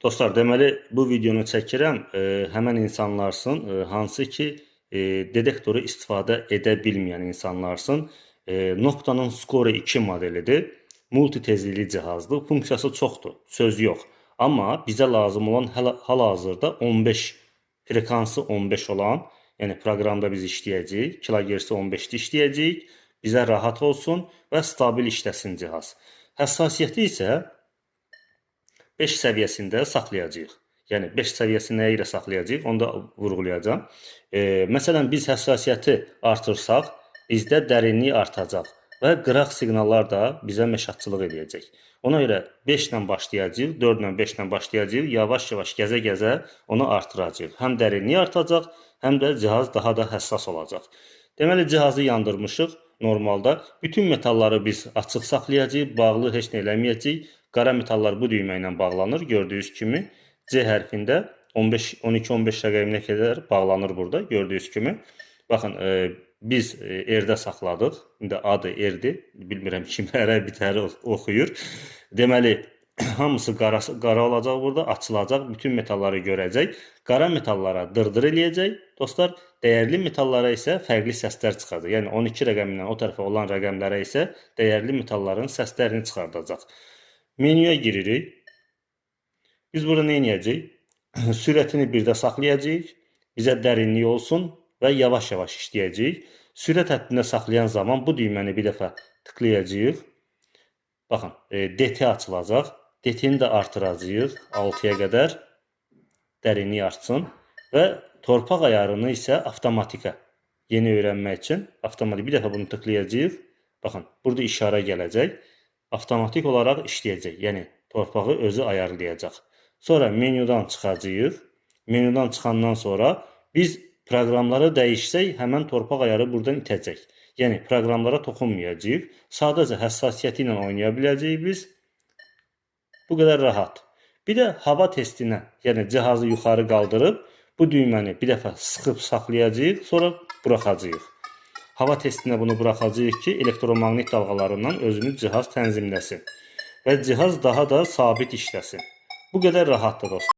Dostlar, deməli bu videonu çəkirəm həmən insanlarsın, hansı ki detektoru istifadə edə bilməyən insanlarsın. Noktanın Score 2 modelidir. Multi tezlikli cihazdır. Funksiyası çoxdur, söz yox. Amma bizə lazım olan hal-hazırda 15 frekansı 15 olan, yəni proqramda biz işləyəcəyik, kilogersi 15-də işləyəcəyik. Bizə rahat olsun və stabil işləsin cihaz. Həssasiyyəti isə 5 səviyyəsində saxlayacağıq. Yəni 5 səviyyəsini nəyə görə saxlayacağıq, onu da vurğulayacağam. Məsələn, biz həssasiyyəti artırsaq, bizdə dərinlik artacaq və qıraq siqnallar da bizə məşatçılıq edəcək. Ona görə 5 ilə başlayacağıq, 4 ilə 5 ilə başlayacağıq, yavaş-yavaş gəzə-gəzə onu artıracağıq. Həm dərinlik artacaq, həm də cihaz daha da həssas olacaq. Deməli, cihazı yandırmışıq. Normalda bütün metalları biz açıq saxlayacağıq, bağlı heç nə eləməyəcəyik. Qara metallar bu düymə ilə bağlanır. Gördüyünüz kimi C hərfində 12-15 rəqəminə qədər bağlanır burada. Gördüyünüz kimi. Baxın, biz R-də saxladıq. İndi adı R-dir. Bilmirəm kim ərəb bitəri oxuyur. Deməli, hamısı qara olacaq burada, açılacaq. Bütün metalları görəcək. Qara metallara dırdır eləyəcək. Dostlar, dəyərli metallara isə fərqli səslər çıxacaq. Yəni 12 rəqəmindən o tərəfə olan rəqəmlərə isə dəyərli metalların səslərini çıxardacaq. Menüyə giririk. Biz burada nə edəcəyik? Sürətini birdə saxlayacağıq. Bizə dərinlik olsun və yavaş-yavaş işləyəcəyik. Sürət həddində saxlayan zaman bu düyməni bir dəfə tıklayacağıq. Baxın, DT açılacaq. DT-ni də artıracağıq 6-ya qədər. Dərinlik artsın və torpaq ayarını isə avtomatikə. Yeni öyrənmək üçün avtomatik bir dəfə bunu tıklayacağıq. Baxın, burada işarə gələcək. Avtomatik olaraq işləyəcək. Yəni torpağı özü ayarlayacaq. Sonra menyudan çıxacağıq. Menyudan çıxandan sonra biz proqramları dəyişsək, həmən torpaq ayarı buradan itəcək. Yəni proqramlara toxunmayacağıq. Sadəcə həssasiyyəti ilə oynaya biləcəyik biz. Bu qədər rahat. Bir də hava testinə, yəni cihazı yuxarı qaldırıb bu düyməni bir dəfə sıxıb saxlayacağıq, sonra buraxacağıq. Hava testinə bunu buraxacağıq ki, elektromaqnit dalğalarından özünü cihaz tənzimləsin və cihaz daha da sabit işləsin. Bu qədər rahatdır dostlar.